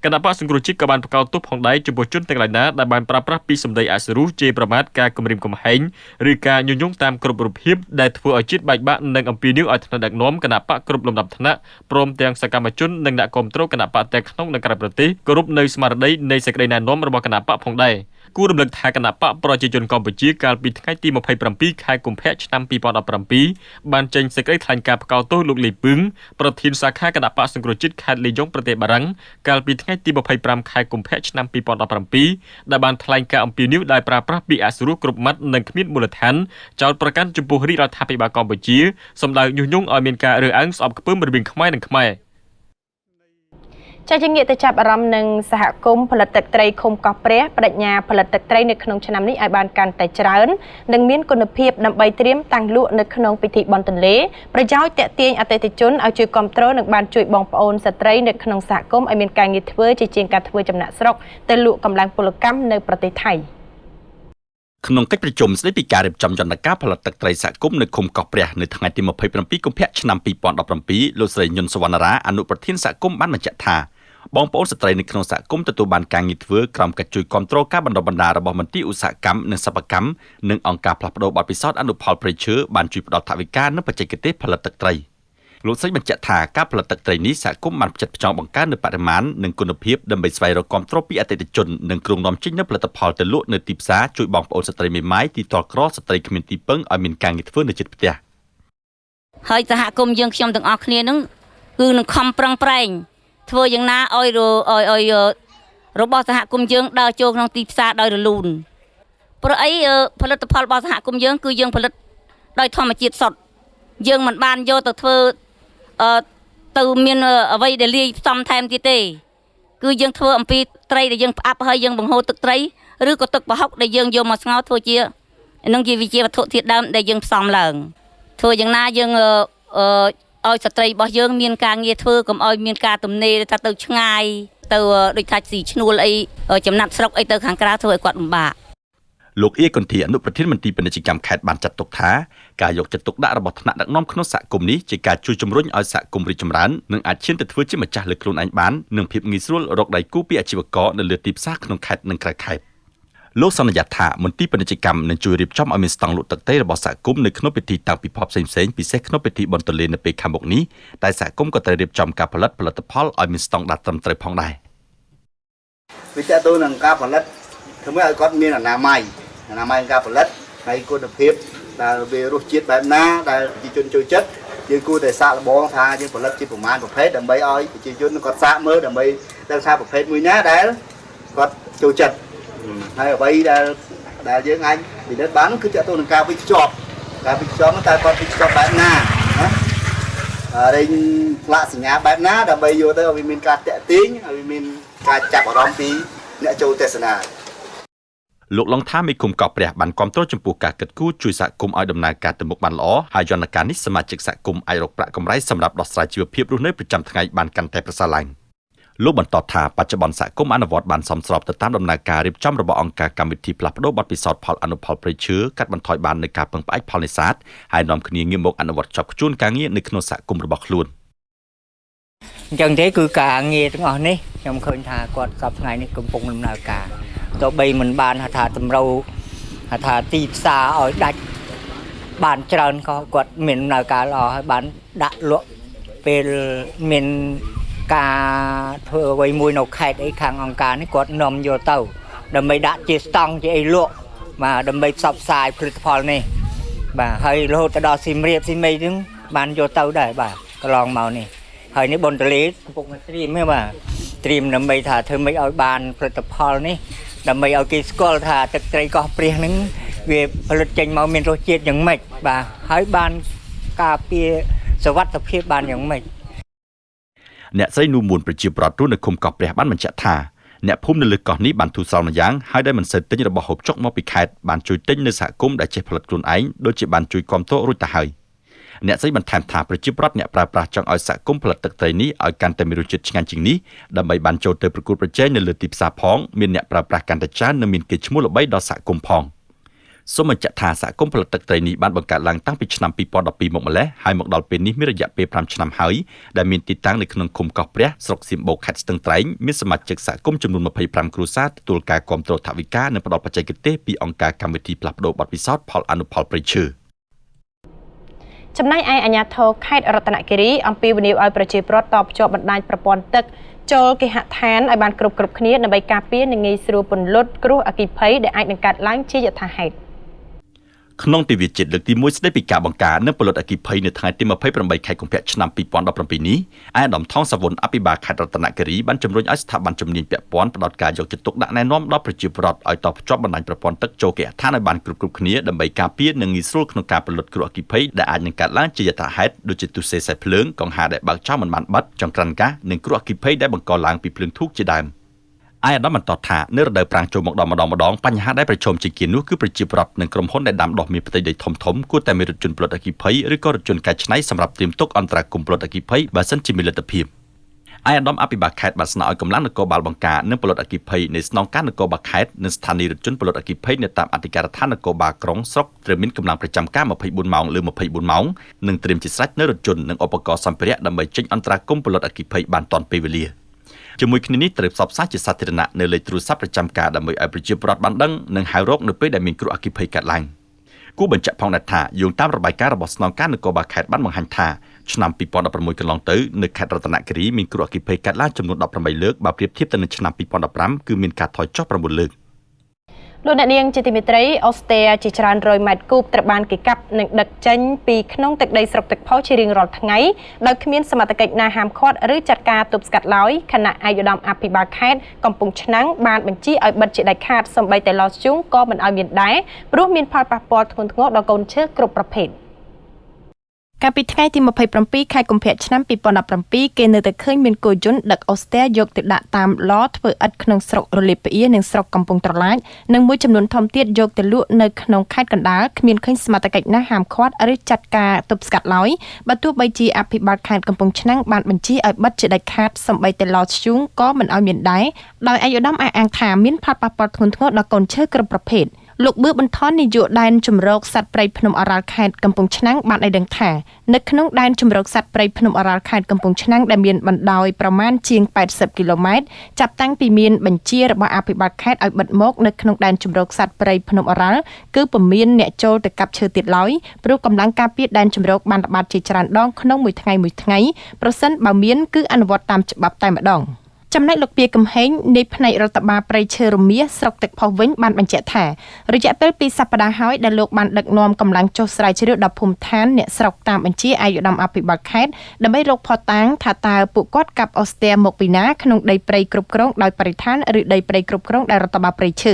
គណៈបកសង្គ្រោះជាតិក៏បានបង្កោតទោសផងដែរចំពោះជនទាំងឡាយណាដែលបានប្រើប្រាស់ពីសម្ដីអសុរោះជេរប្រមាថការគំរាមកំហែងឬការញុះញង់តាមគ្រប់រូបភាពដែលធ្វើឲ្យជាតិបែកបាក់និងអំពាវនាវឲ្យថ្នាក់ដឹកនាំគណៈបកគ្រប់លំដាប់ថ្នាក់ព្រមទាំងសកម្មជននិងអ្នកគាំទ្រគណៈបកទាំងក្នុងនិងក្រៅប្រទេសគោរពនៅស្មារតីនៃសេចក្តីណែនាំរបស់គណៈបកផងដែរគួររំលឹកថាគណៈបកប្រជាជនកម្ពុជាកាលពីថ្ងៃទី27ខែកុម្ភៈឆ្នាំ2017បានចេញសេចក្តីថ្លែងការណ៍ផ្កោតទោសលោកលីពឹងប្រធានសាខាគណៈបកសង្គ្រោះជាតិខេត្តលីយ៉ុងប្រទេសបារាំងកាលពីថ្ងៃទី25ខែកុម្ភៈឆ្នាំ2017ដែលបានថ្លែងការណ៍អំពាវនាវដោយប្រើប្រាស់ពាក្យអសុរោះគ្រប់ម៉ាត់និងគ្មានមូលដ្ឋានចោទប្រកាន់ចំពោះរាជរដ្ឋាភិបាលកម្ពុជាសម្ដៅញុះញង់ឲ្យមានការរើសអើងស្អប់ខ្ពើមរវាងខ្មែរនិងខ្មែរចាជាងាកទៅចាប់អារម្មណ៍នឹងសហគមន៍ផលិតទឹកត្រីឃុំកោះព្រះបដិញ្ញាផលិតទឹកត្រីនៅក្នុងឆ្នាំនេះឲ្យបានកាន់តែច្រើននិងមានគុណភាពដើម្បីត្រៀមតាំងលក់នៅក្នុងពិធីបុណ្យទន្លេប្រយោជន៍ទាក់ទាញអតិថិជនឲ្យជួយគ្រប់គ្រងនិងបានជួយបងប្អូនស្ត្រីនៅក្នុងសហគមន៍ឲ្យមានការងារធ្វើជាជាងការធ្វើចំណាក់ស្រុកទៅលក់កម្លាំងពលកម្មនៅប្រទេសថៃក្នុងកិច្ចប្រជុំស្តីពីការរៀបចំយន្តការផលិតទឹកត្រីសហគមន៍នៅឃុំកោះព្រះនៅថ្ងៃទី27កុម្ភៈឆ្នាំ2017លោកស្រីញុនសវណ្ណារាអនុប្រធានសហគមន៍បានបញ្ជាក់ថាបងប្អូនស្ត្រីនៅក្នុងសហគមន៍ទទួលបានការងារធ្វើក្រោមការជួយគាំទ្រការបណ្ដុះបណ្ដាលរបស់មន្ទីរឧស្សាហកម្មនិងសិប្បកម្មនិងអង្គការផ្លាស់ប្ដូរបទពិសោធន៍អនុផលព្រៃឈើបានជួយផ្ដល់ថវិកានិងបច្ចេកទេសផលិតទឹកត្រីលោកស្រីបញ្ជាក់ថាការផលិតទឹកត្រីនេះសហគមន៍បានផ្ចិតផ្ចង់បង្កើននូវបរិមាណនិងគុណភាពដើម្បីស្វែងរកគាំទ្រពីអតិថិជននិងក្រុមនាំចេញនូវផលិតផលទៅលក់នៅទីផ្សារជួយបងប្អូនស្ត្រីមេម៉ាយទីទាល់ក្រស្ត្រីគ្មានទីពឹងឲ្យមានការងារធ្វើនៅជិតផ្ទះហើយសហគមន៍យើងខ្ញុំទាំងអស់គ្នានឹងគឺនឹងខំប្រឹងប្រែង ធ្វើយ៉ាងណាឲ្យរបស់សហគមន៍យើងដើរចូលក្នុងទីផ្សារដោយរលូនព្រោះអីផលិតផលរបស់សហគមន៍យើងគឺយើងផលិតដោយធម្មជាតិសុទ្ធយើងមិនបានយកទៅធ្វើទៅមានអ្វីដែលលាយផ្សំថែមទៀតទេគឺយើងធ្វើអំពីត្រីដែលយើងផ្អាប់ហើយយើងបង្ហូរទឹកត្រីឬក៏ទឹកប្រហុកដែលយើងយកមកស្ងោរធ្វើជានឹងជាវិជាវត្ថុធាតុដើមដែលយើងផ្សំឡើងធ្វើយ៉ាងណាយើងឲ្យស្ត្រីរបស់យើងមានការងារធ្វើកុំឲ្យមានការទំនេរថាទៅឆ្ងាយទៅដូចថាស៊ីឈ្នួលអីចំណាត់ស្រុកអីទៅខាងក្រៅធ្វើឲ្យគាត់លំបាកលោកអៀកុនធីអនុប្រធានមន្ត្រីពាណិជ្ជកម្មខេត្តបានចាត់ទុកថាការយកចិត្តទុកដាក់របស់ថ្នាក់ដឹកនាំក្នុងសហគមន៍នេះជាការជួយជំរុញឲ្យសហគមន៍រីកចម្រើននិងអាចឈានទៅធ្វើជាម្ចាស់លើខ្លួនឯងបាននិងភាពងាយស្រួលរកដៃគូពីអាជីវករនៅលើទីផ្សារក្នុងខេត្តនិងក្រៅខេត្តលោកសន្យាថាមន្ទីរពាណិជ្ជកម្មនឹងជួយរៀបចំឲ្យមានស្តង់លក់ទឹកត្រីរបស់សហគមន៍នៅក្នុងពិធីតាំងពិភពផ្សេងៗពិសេសក្នុងពិធីបុណ្យទលេនៅពេលខាងមុខនេះតែសហគមន៍ក៏ត្រូវរៀបចំការផលិតផលឲ្យមានស្តង់ដារត្រឹមត្រូវផងដែរវាតទៅនឹងការផលិតធ្វើឲ្យគាត់មានអនាម័យការផលិតហើយគុណភាពដែលវារសជាតិបែបណាដែលប្រជាជនចូលចិត្តយើងគួរតែសាកល្បងថាយើងផលិតជាប្រមាណប្រភេទដើម្បីឲ្យប្រជាជនគាត់សាកមើលដើម្បីដឹងថាប្រភេទមួយណាដែលគាត់ចូលចិត្តហើយអ្វីដែលយើងអាចពិនិត្យបានគឺតទៅនឹងការវិចខ្ចប់តែគាត់វិចខ្ចប់បែបណារែងផ្លាកសញ្ញាបែបណាដើម្បីយកទៅឲ្យវាមានការតាក់ទាញឲ្យវាមានការចាប់អារម្មណ៍ពីអ្នកចូលទស្សនាលោកឡុងថាមេឃុំកោះព្រះបានគាំទ្រចំពោះការកិត្តគូជួយសហគមន៍ឲ្យដំណើរការទៅមុខបានល្អហើយយន្តការនេះសមាជិកសហគមន៍អាចរកប្រាក់កម្រៃសម្រាប់ដោះស្រាយជីវភាពរស់នៅប្រចាំថ្ងៃបានកាន់តែប្រសើរឡើងលោកបន្តថាបច្ចុប្បន្នសហគមន៍អនុវត្តបានសមស្របទៅតាមដំណើរការរៀបចំរបស់អង្គការកម្មវិធីផ្លាស់ប្ដូរបទពិសោធន៍ផលអនុផលព្រៃឈើកាត់បន្ថយបាននូវការពឹងផ្អែកផលនេសាទហើយនាំគ្នាងាកមកអនុវត្តចាប់ខ្លួនការងារនៅក្នុងសហគមន៍របស់ខ្លួនអញ្ចឹងទេគឺការងារទាំងអស់នេះខ្ញុំឃើញថាគាត់សពថ្ងៃនេះកំពុងដំណើរការទោះបីមិនបានថាតម្រូវថាទីផ្សារឲ្យដាច់បានច្រើនក៏គាត់មានដំណើរការល្អហើយបានដាក់លក់ពេលមានការធ្វើអ្វីមួយនៅខេត្តអីខាងអង្គការនេះគាត់នាំយកទៅដើម្បីដាក់ជាស្តង់ជាអីលក់បាទដើម្បីផ្សព្វផ្សាយផលិតផលនេះបាទហើយរហូតទៅដល់សៀមរាបសៀមីហ្នឹងបានយកទៅដែរបាទកន្លងមកនេះហើយនេះបុណ្យទលេកំពុងត្រៀមបាទត្រៀមដើម្បីថាធ្វើម៉េចឲ្យបានផលិតផលនេះដើម្បីឲ្យគេស្គាល់ថាទឹកត្រីកោះព្រះហ្នឹងវាផលិតចេញមកមានរសជាតិយ៉ាងម៉េចបាទហើយបានការពារសុវត្ថិភាពបានយ៉ាងម៉េចអ្នកស្រីនូមួនប្រជាប្រដ្ឋនៅឃុំកោះព្រះបានបញ្ជាក់ថាអ្នកភូមិនៅលើកោះនេះបានទូសល់ម្យ៉ាងហើយដែលមិនសូវទិញរបស់ហូបចុកមកពីខេត្តបានជួយទិញនៅសហគមន៍ដែលចេះផលិតខ្លួនឯងដូចជាបានជួយគាំទ្ររួចទៅហើយអ្នកស្រីបន្ថែមថាប្រជាប្រដ្ឋអ្នកប្រើប្រាស់ចង់ឲ្យសហគមន៍ផលិតទឹកត្រីនេះឲ្យកាន់តែមានរសជាតិឆ្ងាញ់ជាងនេះដើម្បីបានចូលទៅប្រកួតប្រជែងនៅលើទីផ្សារផងមានអ្នកប្រើប្រាស់កាន់តែច្រើននិងមានកេរ្តិ៍ឈ្មោះល្បីដល់សហគមន៍ផងសូមបញ្ជាក់ថាសហគមន៍ផលិតទឹកត្រីនេះបានបង្កើតឡើងតាំងពីឆ្នាំ2012មកម្ល៉េះហើយមកដល់ពេលនេះមានរយៈពេល5ឆ្នាំហើយដែលមានទីតាំងនៅក្នុងឃុំកោះព្រះស្រុកសៀមបូកខេត្តស្ទឹងត្រែងមានសមាជិកសហគមន៍ចំនួន25គ្រួសារទទួលការគាំទ្រថវិកានិងផ្តល់បច្ចេកទេសពីអង្គការកម្មវិធីផ្លាស់ប្តូរបទពិសោធន៍ផលអនុផលព្រៃឈើចំណែកឯអាជ្ញាធរខេត្តរតនគិរីអំពីវិនិយោគឲ្យប្រជាពលរដ្ឋតភ្ជាប់បណ្ដាញប្រព័ន្ធទឹកចូលគេហដ្ឋានឲ្យបានគ្រប់គ្នាដើម្បីការពារនិងងាយស្រួលពន្លត់គ្រោះអគ្គិភ័យដែលអាចនឹងកើតឡើងជាយថាហេតុក្នុងទិវាជាតិលើកទី1ស្តីពីការបង្ការនិងផលិតអគ្គិភ័យនៅថ្ងៃទី28ខែកុម្ភៈឆ្នាំ2017នេះអាយដាមថងសាវុនអភិបាលខេត្តរតនគិរីបានជំរុញឲ្យស្ថាប័នជំនាញពាក់ព័ន្ធផ្តល់ការយកចិត្តទុកដាក់ណែនាំដល់ប្រជាពលរដ្ឋឲ្យតភ្ជាប់បណ្ដាញប្រព័ន្ធទឹកចូលគេហដ្ឋានឲ្យបានគ្រប់គ្នាដើម្បីការពារនិងងាយស្រួលក្នុងការផលិតគ្រោះអគ្គិភ័យដែលអាចនឹងកើតឡើងជាយថាហេតុដូចជាទុស្សេខ្សែភ្លើងកង្ហារដែលបើកចោលមិនបានបិទចង្ក្រានហ្គាសនិងគ្រោះអគ្គិភ័យដែលបង្កឡើងពីភ្លើងធូបជាដើមអាយដាមបន្តថានៅរដូវប្រាំងចូលមកដល់ម្ដងបញ្ហាដែលប្រឈមជាងគេនោះគឺប្រជាពលរដ្ឋនិងក្រុមហ៊ុនដែលដាំដុះមានផ្ទៃដីធំគួរតែមានរថយន្តផលិតអគ្គិភ័យឬក៏រថយន្តកែច្នៃសម្រាប់ត្រៀមទុកអន្តរាគមន៍ផលិតអគ្គិភ័យបើសិនជាមានលទ្ធភាពអាយដាមអភិបាលខេត្តបានស្នើឲ្យកម្លាំងនគរបាលបង្ការនិងផលិតអគ្គិភ័យនៃស្នងការនគរបាលខេត្តនិងស្ថានីយ៍រថយន្តផលិតអគ្គិភ័យនៅតាមអធិការដ្ឋាននគរបាលក្រុងស្រុកត្រូវមានកម្លាំងប្រចាំការ24ម៉ោងលើ24ម៉ោងនិងត្រៀមជាស្រេចនៅរថយន្តនិងឧបករណ៍សម្ភារៈដើម្បីចេញអន្តរាគមន៍ផលិតអគ្គិភ័យបានទាន់ពេលវេលាជាមួយគ្នានេះត្រូវផ្សព្វផ្សាយជាសាធារណៈនៅលេខទូរស័ព្ទប្រចាំការដើម្បីឲ្យប្រជាពលរដ្ឋបានដឹងនិងហៅរកនៅពេលដែលមានគ្រោះអគ្គិភ័យកើតឡើងគូបញ្ជាក់ផងដែរថាយោងតាមរបាយការណ៍របស់ស្នងការនគរបាលខេត្តបានបង្ហាញថាឆ្នាំ2016កន្លងទៅនៅខេត្តរតនគិរីមានគ្រោះអគ្គិភ័យកើតឡើងចំនួន18លើកបើប្រៀបធៀបទៅនឹងឆ្នាំ2015គឺមានការថយចុះ9លើក លោកអ្នកនាងជាទីមេត្រីអូស្ត្រាជាច្រើនរយម៉ែត្រគូបត្រូវបានគេកាប់និងដឹកចេញពីក្នុងទឹកដីស្រុកទឹកផុសជារៀងរាល់ថ្ងៃដោយគ្មានសមត្ថកិច្ចណាហាមឃាត់ឬចាត់ការទប់ស្កាត់ឡើយខណៈឯកឧត្តមអភិបាលខេត្តកំពង់ឆ្នាំងបានបញ្ជាឲ្យបិទជាដាច់ខាតសូម្បីតែឡោះជូងក៏មិនឲ្យមានដែរព្រោះមានផលប៉ះពាល់ធ្ងន់ធ្ងរដល់កូនឈើគ្រប់ប្រភេទកាលពីថ្ងៃទី27ខែកុម្ភៈឆ្នាំ2017គេនៅតែឃើញមានគោយន្តដឹកអូស្ត្រាយកទៅដាក់តាមឡធ្វើឥដ្ឋក្នុងស្រុករលីបផ្អៀនិងស្រុកកំពង់ត្រឡាចនិងមួយចំនួនធំទៀតយកទៅលក់នៅក្នុងខេត្តកណ្ដាលគ្មានឃើញសមត្ថកិច្ចណាហាមឃាត់ឬចាត់ការទប់ស្កាត់ឡើយបើទោះបីជាអភិបាលខេត្តកំពង់ឆ្នាំងបានបញ្ជាឲ្យបិទជាដាច់ខាតសូម្បីតែឡធ្យូងក៏មិនឲ្យមានដែរដោយឯកឧត្តមអះអាងថាមានផលប៉ះពាល់ធ្ងន់ធ្ងរដល់កូនឈើគ្រប់ប្រភេទលោកប៊ឺបន្ថននាយកដែនជំរកសត្វព្រៃភ្នំអរ៉ាល់ខេត្តកំពង់ឆ្នាំងបានឲ្យដឹងថានៅក្នុងដែនជំរកសត្វព្រៃភ្នំអរ៉ាល់ខេត្តកំពង់ឆ្នាំងដែលមានបណ្ដោយប្រមាណជាង80គីឡូម៉ែត្រចាប់តាំងពីមានបញ្ជារបស់អភិបាលខេត្តឲ្យបិទមកនៅក្នុងដែនជំរកសត្វព្រៃភ្នំអរ៉ាល់គឺពុំមានអ្នកចូលទៅកាប់ឈើទៀតឡើយព្រោះកម្លាំងការពារដែនជំរកបានល្បាតជាច្រើនដងក្នុងមួយថ្ងៃប្រសិនបើមានគឺអនុវត្តតាមច្បាប់តែម្ដងចំណែកលោកពីកំហែងនៃផ្នែករដ្ឋបាលព្រៃឈើរមៀស្រុកទឹកផុសវិញបានបញ្ជាក់ថារយៈពេល2សប្តាហ៍ហើយដែលលោកបានដឹកនាំកម្លាំងចុះស្រាវជ្រាវដល់ភូមិឋានអ្នកស្រុកតាមបញ្ជាឯកឧត្តមអភិបាលខេត្តដើម្បីរកភស្តុតាងថាតើពួកគាត់កាប់អូស្ត្រាមកពីណាក្នុងដីព្រៃគ្រប់គ្រងដោយបរិស្ថានឬដីព្រៃគ្រប់គ្រងដោយរដ្ឋបាលព្រៃឈើ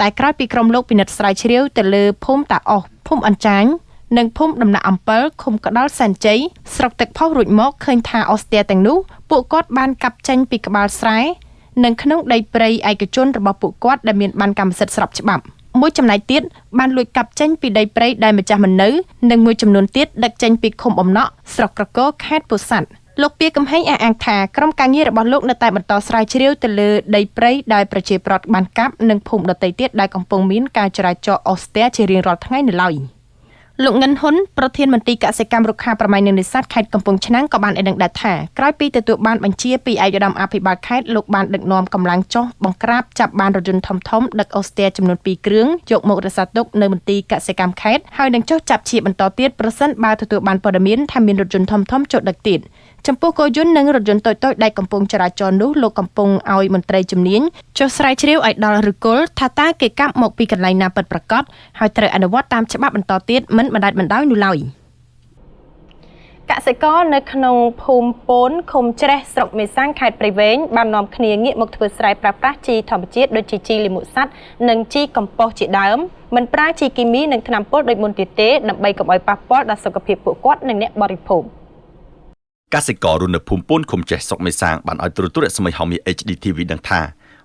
តែក្រោយពីក្រុមលោកពិនិត្យស្រាវជ្រាវទៅលើភូមិតាអស់ភូមិអញ្ចាញនិងភូមិដំណាក់អំពិលឃុំក្តោលសែនជ័យស្រុកទឹកផុសរួចមកឃើញថាអូស្ត្រាទាំងនោះពួកគាត់បានកាប់ចេញពីក្បាលស្រែនិងក្នុងដីព្រៃឯកជនរបស់ពួកគាត់ដែលមានបានកម្មសិទ្ធិស្របច្បាប់មួយចំណែកទៀតបានលួចកាប់ចេញពីដីព្រៃដែលម្ចាស់មិននៅនិងមួយចំនួនទៀតដឹកចេញពីឃុំអំណក់ស្រុកក្រគរខេត្តពោធិ៍សាត់លោកពីកំហែងអះអាងថាក្រុមការងាររបស់លោកនៅតែបន្តស្រាវជ្រាវទៅលើដីព្រៃដែលប្រជាប្រដ្ឋបានកាប់និងភូមិដទៃទៀតដែលកំពុងមានការចរាចរណ៍អូស្ត្រាជារៀងរាល់ថ្ងៃនៅឡើយលោកងិនហ៊ុនប្រធានមន្ត្រីកសិកម្មរុក្ខាប្រមាញ់និងនេសាទខេត្តកំពង់ឆ្នាំងក៏បានឲ្យដឹងដែរថាក្រោយពីទទួលបានបញ្ជាពីឯកឧត្តមអភិបាលខេត្តលោកបានដឹកនាំកម្លាំងចុះបង្ក្រាបចាប់បានរថយន្តធំៗដឹកអូស្ត្រាចំនួន2គ្រឿងយកមករក្សាទុកនៅមន្ទីរកសិកម្មខេត្តហើយនឹងចុះចាប់ជាបន្តទៀតប្រសិនបើទទួលបានព័ត៌មានថាមានរថយន្តធំៗចូលដឹកទៀតចំពោះគោយន្តនិងរថយន្តតូចៗដែលកំពុងចរាចរណ៍នោះលោកកំពុងឲ្យមន្ត្រីជំនាញចុះស្រាវជ្រាវឲ្យដល់ឬគល់ថាតើគេកាប់មកពីកន្លែងណាពិតប្រាកដហើយត្រូវអនុវត្តតាមច្បាប់បន្តទៀតមិនបណ្ដាច់បណ្ដោយនោះឡើយកសិករនៅក្នុងភូមិពូនឃុំច្រេះស្រុកមេសាំងខេត្តព្រៃវែងបាននាំគ្នាងាកមកធ្វើស្រែប្រើប្រាស់ជីធម្មជាតិដូចជាជីលាមកសត្វនិងជីកំប៉ុស្តជាដើមមិនប្រើជីគីមីនិងថ្នាំពុលដូចមុនទៀតទេដើម្បីកុំឲ្យប៉ះពាល់ដល់សុខភាពពួកគាត់និងអ្នកបរិភោគកសិករនៅភូមិពូនឃុំចេះស្រុកមេសាំងបានឲ្យទូរទស្សន៍សម័យហោមា HDTV ដឹងថា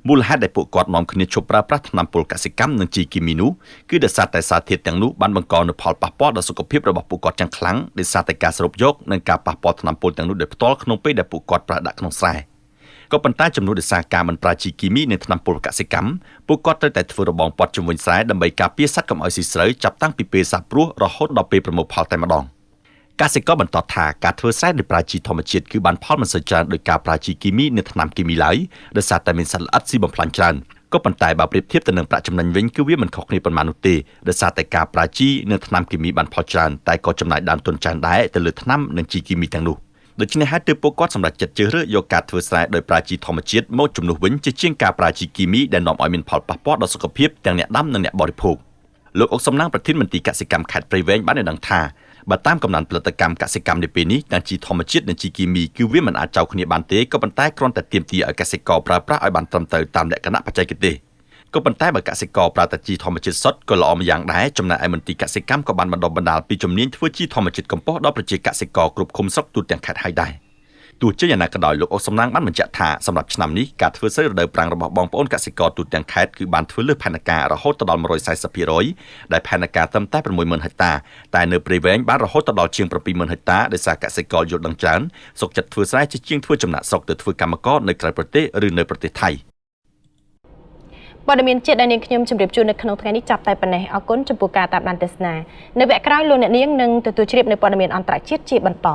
មូលហេតុដែលពួកគាត់នាំគ្នាឈប់ប្រើប្រាស់ថ្នាំពុលកសិកម្មនិងជីគីមីនោះគឺដោយសារតែសារធាតុទាំងនោះបានបង្កនូវផលប៉ះពាល់ដល់សុខភាពរបស់ពួកគាត់យ៉ាងខ្លាំងដោយសារតែការស្រូបយកនិងការប៉ះពាល់ថ្នាំពុលទាំងនោះដោយផ្ទាល់ក្នុងពេលដែលពួកគាត់ប្រើដាក់ក្នុងស្រែក៏ប៉ុន្តែចំនួនដោយសារការមិនប្រើជីគីមីនិងថ្នាំពុលកសិកម្មពួកគាត់ត្រូវតែធ្វើរបងព័ទ្ធជុំវិញស្រែដើម្បីការពារសត្វកុំឲ្យស៊ីស្រូវចាប់តាំងពីពេលសាបព្រោះរហូតដល់ពេលប្រមូលផលតែម្ដងកសិករបន្តថាការធ្វើស្រែដោយប្រើជីធម្មជាតិគឺបានផលមិនសូវច្រើនដោយការប្រើជីគីមីនិងថ្នាំគីមីឡើយដោយសារតែមានសត្វល្អិតស៊ីបំផ្លាញច្រើនក៏ប៉ុន្តែបើប្រៀបធៀបទៅនឹងប្រាក់ចំណេញវិញគឺវាមិនខុសគ្នាប៉ុន្មាននោះទេដោយសារតែការប្រើជីនិងថ្នាំគីមីបានផលច្រើនតែក៏ចំណាយដើមទុនច្រើនដែរទៅលើថ្នាំនិងជីគីមីទាំងនោះដូច្នេះហើយទើបពួកគាត់សម្រេចចិត្តជ្រើសរើសយកការធ្វើស្រែដោយប្រើជីធម្មជាតិមកជំនួសវិញជាជាងការប្រើជីគីមីដែលនាំឲ្យមានផលប៉ះពាល់ដល់សុខភាពទាំងអ្នកដាំនិងអ្នកបរិភោគលោកអុកសំណាងប្រធានមន្ត្រីកសិកម្មខេត្តព្រៃវែងបានដឹងថាបើតាមកំណត់ផលិតកម្មកសិកម្មនៅពេលនេះទាំងជីធម្មជាតិនិងជីគីមីគឺវាមិនអាចចោលគ្នាបានទេក៏ប៉ុន្តែគ្រាន់តែទាមទារឲ្យកសិករប្រើប្រាស់ឲ្យបានត្រឹមត្រូវតាមលក្ខណៈបច្ចេកទេសក៏ប៉ុន្តែបើកសិករប្រើតែជីធម្មជាតិសុទ្ធក៏ល្អម្យ៉ាងដែរចំណែកឯមន្ទីរកសិកម្មក៏បានបណ្ដុះបណ្ដាលពីជំនាញធ្វើជីធម្មជាតិកំប៉ុស្តដល់ប្រជាកសិករគ្រប់ឃុំស្រុកទូទាំងខេត្តហើយដែរទោះជាយ៉ាងណាក៏ដោយលោកអុកសំណាងបានបញ្ជាក់ថាសម្រាប់ឆ្នាំនេះការធ្វើស្រូវរដូវប្រាំងរបស់បងប្អូនកសិករទូទាំងខេត្តគឺបានធ្វើលើសផែនការរហូតដល់ 140% ដែលផែនការត្រឹមតែ 60000 ហិកតាតែនៅព្រៃវែងបានរហូតដល់ជាង 70000 ហិកតាដោយសារកសិករយល់ដឹងច្រើនសុខចិត្តធ្វើស្រែជាងធ្វើចំណាក់ស្រុកទៅធ្វើកម្មករនៅក្រៅប្រទេសឬនៅប្រទេសថៃព័ត៌មានជាតិដែលនាងខ្ញុំជម្រាបជូននៅក្នុងថ្ងៃនេះចាប់តែប៉ុណ្ណេះអរគុណចំពោះការតាមដានទស្សនានៅវគ្គក្រោយលោកអ្នកនាងនឹងទទួលជ្រាបនៅព័ត៌មានអន្តរជាតិជាបន្ត